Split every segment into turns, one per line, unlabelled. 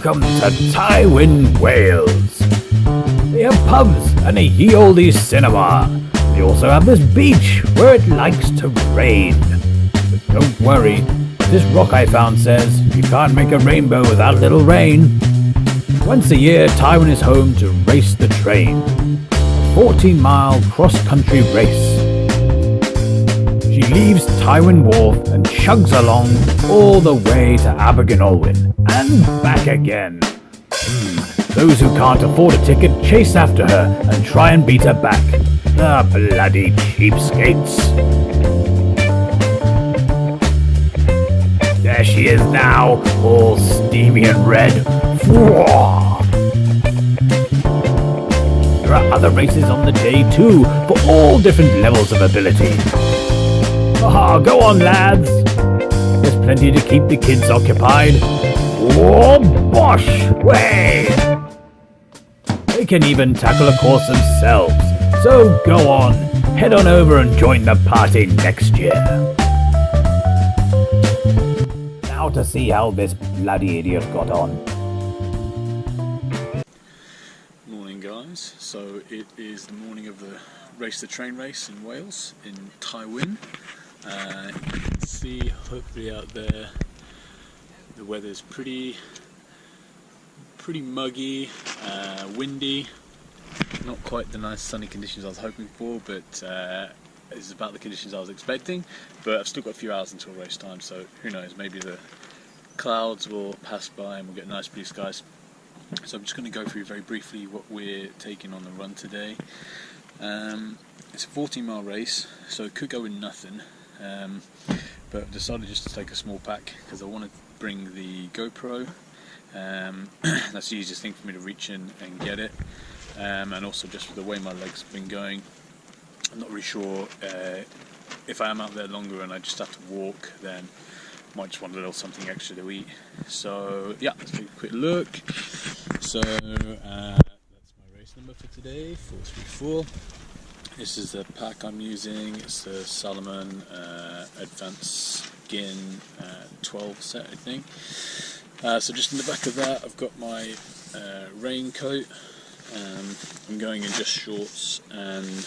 Welcome to Tywyn Wales. They have pubs and a ye olde cinema. They also have this beach where it likes to rain. But don't worry, this rock I found says you can't make a rainbow without a little rain. Once a year, Tywyn is home to Race the Train, a 14-mile cross-country race. She leaves Tywyn Wharf and chugs along all the way to Abergynolwyn and back again. Those who can't afford a ticket chase after her and try and beat her back. The bloody cheapskates. There she is now, all steamy and red. There are other races on the day too, for all different levels of ability. Go on, lads. There's plenty to keep the kids occupied. Oh, bosh! Way! They can even tackle a course themselves. So go on, head on over and join the party next year. Now to see how this bloody idiot got on.
Morning, guys. So it is the morning of the Race the Train race in Wales, in Tywyn. You can see, hopefully out there, the weather's pretty muggy, windy, not quite the nice sunny conditions I was hoping for, but it's about the conditions I was expecting. But I've still got a few hours until race time, so who knows, maybe the clouds will pass by and we'll get nice blue skies. So I'm just going to go through very briefly what we're taking on the run today. It's a 14-mile race, so it could go with nothing. But I've decided just to take a small pack because I want to bring the GoPro. That's the easiest thing for me to reach in and get it, and also just with the way my legs have been going, I'm not really sure if I am out there longer and I just have to walk, then I might just want a little something extra to eat. So yeah, let's take a quick look. So that's my race number for today, 434. This is the pack I'm using. It's the Salomon Advanced Skin 12 set, I think. So just in the back of that, I've got my raincoat. I'm going in just shorts and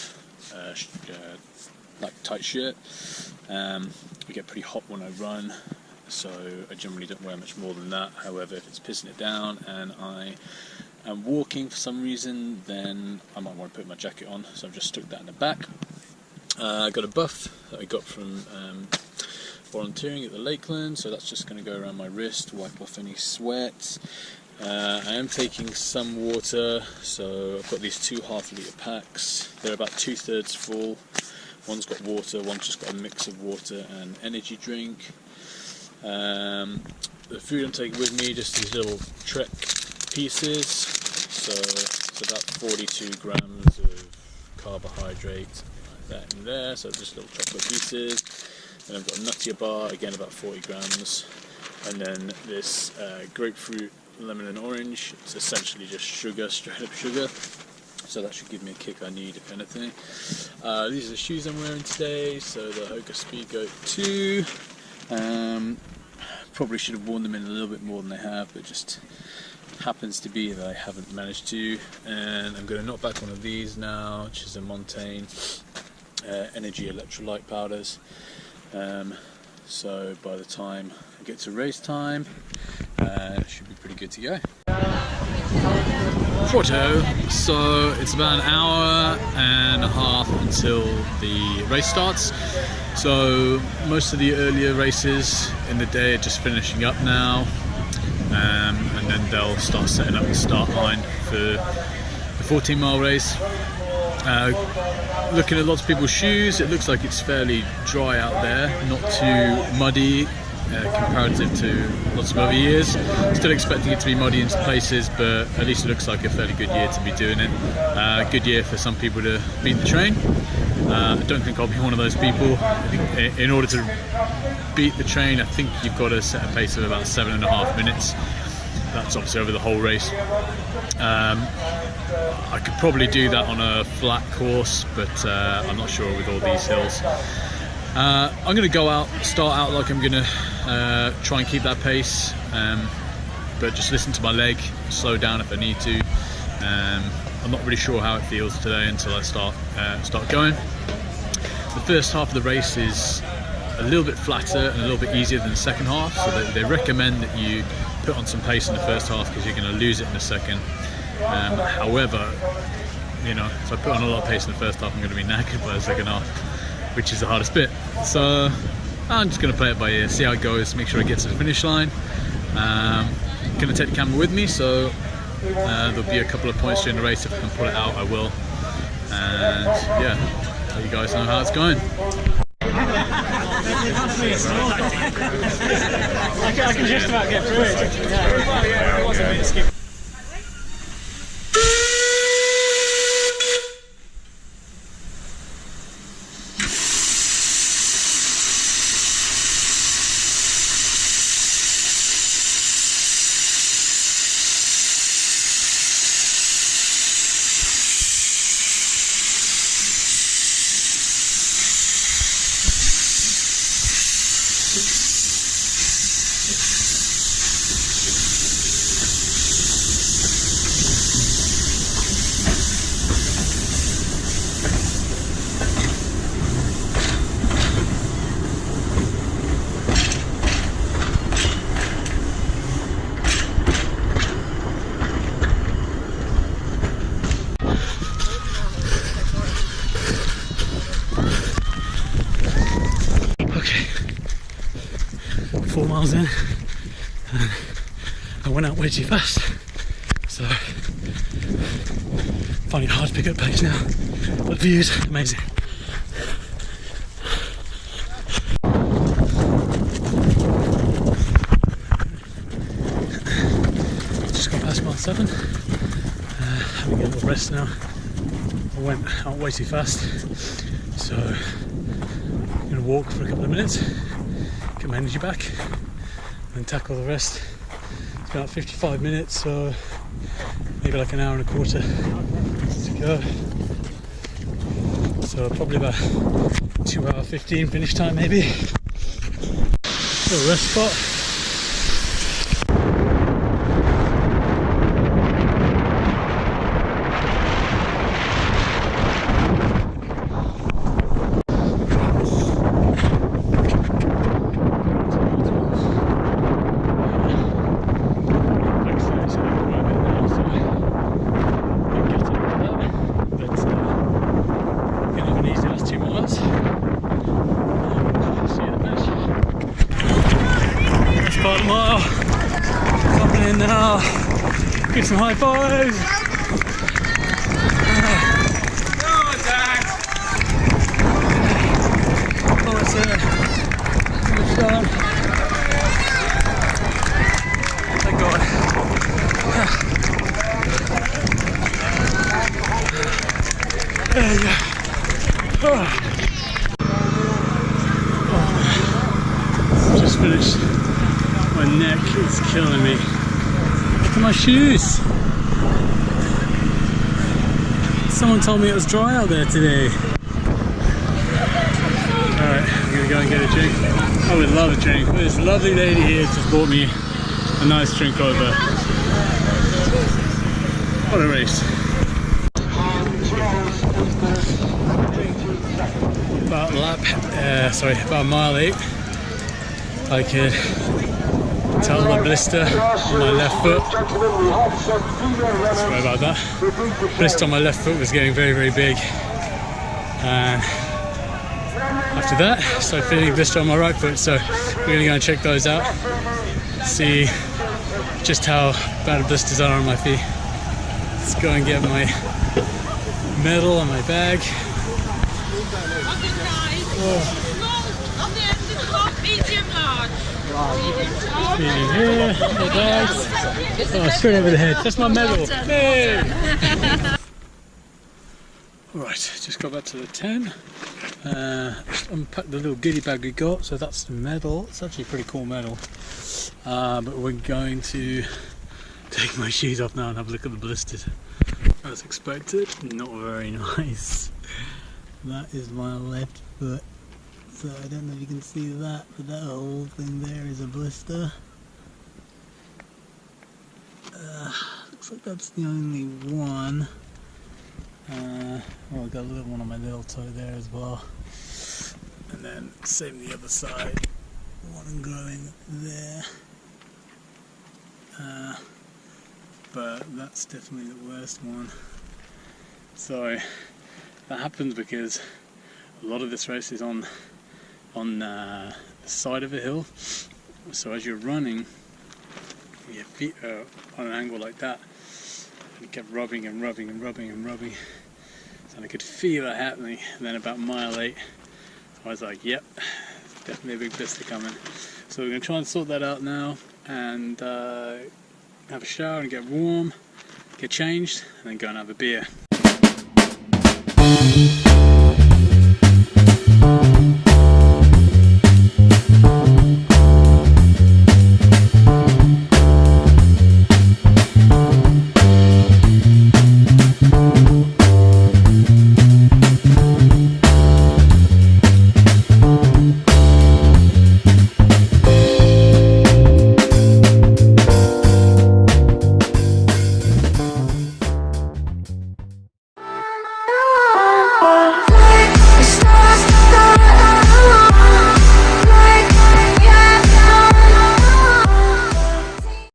like tight shirt. I get pretty hot when I run, so I generally don't wear much more than that. However, if it's pissing it down and I am walking for some reason, then I might want to put my jacket on, so I've just stuck that in the back. I got a buff that I got from volunteering at the Lakeland, so that's just going to go around my wrist, wipe off any sweat. I am taking some water, so I've got these 2 half-litre packs. They're about 2/3 full. One's got water, one's just got a mix of water and energy drink. The food I'm taking with me, just these little Trek pieces, so it's about 42 grams of carbohydrate, like that in there, so just little chocolate pieces. And I've got a Nuttier bar, again about 40 grams, and then this grapefruit, lemon and orange. It's essentially just sugar, straight up sugar, so that should give me a kick I need, if anything. These are the shoes I'm wearing today, so the Hoka Speedgoat 2. Probably should have worn them in a little bit more than I have, but just happens to be that I haven't managed to. And I'm going to knock back one of these now, which is a Montaigne Energy Electrolyte powders. So by the time I get to race time, it should be pretty good to go. Righto, so it's about an hour and a half until the race starts. So most of the earlier races in the day are just finishing up now, and then they'll start setting up the start line for the 14-mile race. Looking at lots of people's shoes, it looks like it's fairly dry out there, not too muddy comparative to lots of other years. Still expecting it to be muddy in places, but at least it looks like a fairly good year to be doing it. Good year for some people to beat the train. I don't think I'll be one of those people. I think in order to beat the train, I think you've got to set a pace of about 7.5 minutes. That's obviously over the whole race. I could probably do that on a flat course, but I'm not sure with all these hills. I'm going to start out like I'm going to try and keep that pace. but just listen to my leg, slow down if I need to. I'm not really sure how it feels today until I start going. The first half of the race is a little bit flatter and a little bit easier than the second half, so they recommend that you put on some pace in the first half because you're going to lose it in the second. However, you know, if I put on a lot of pace in the first half, I'm going to be knackered by the second half, which is the hardest bit. So I'm just going to play it by ear, see how it goes, make sure I get to the finish line. I'm going to take the camera with me, so there'll be a couple of points during the race. If I can pull it out, I will. And yeah, let you guys know how it's going.
I can just about get through it. Yeah, it was a bit skip. Okay, 4 miles in, and I went out way too fast, so finding it hard to pick up pace now, but the view's amazing. Just got past mile 7, having a little rest now. I went out way too fast, so I'm going to walk for a couple of minutes, get my energy back, and then tackle the rest. It's about 55 minutes, so maybe like an hour and a quarter to go. So probably about 2:15 finish time maybe. Little rest spot. Mile, coming in now, get some high fives. Almost there, finish line. Thank God. There you go. Just finished. My neck is killing me. Look at my shoes. Someone told me it was dry out there today. Alright, I'm gonna go and get a drink. I would love a drink. This lovely lady here just bought me a nice drink over. What a race. About a mile 8. I could tell the blister on my left foot. Sorry about that. Blister on my left foot was getting very, very big. And after that, I started feeling a blister on my right foot. So we're going to go and check those out. See just how bad the blisters are on my feet. Let's go and get my medal and my bag. Oh. Medium here, my bags. Oh, straight over the head. That's my medal. Hey! Alright, just got back to the 10. Just unpacked the little goodie bag we got. So that's the medal. It's actually a pretty cool medal. But we're going to take my shoes off now and have a look at the blisters. As expected, not very nice. That is my left foot. So I don't know if you can see that, but that whole thing there is a blister. like that's the only one. Well, I've got a little one on my little toe there as well. And then same the other side. One growing there. But that's definitely the worst one. So that happens because a lot of this race is on the side of a hill. So as you're running, your feet are on an angle like that. And it kept rubbing and rubbing and rubbing and rubbing. So I could feel it happening. And then about mile 8, I was like, yep, definitely a big blister coming. So we're going to try and sort that out now and have a shower and get warm, get changed, and then go and have a beer.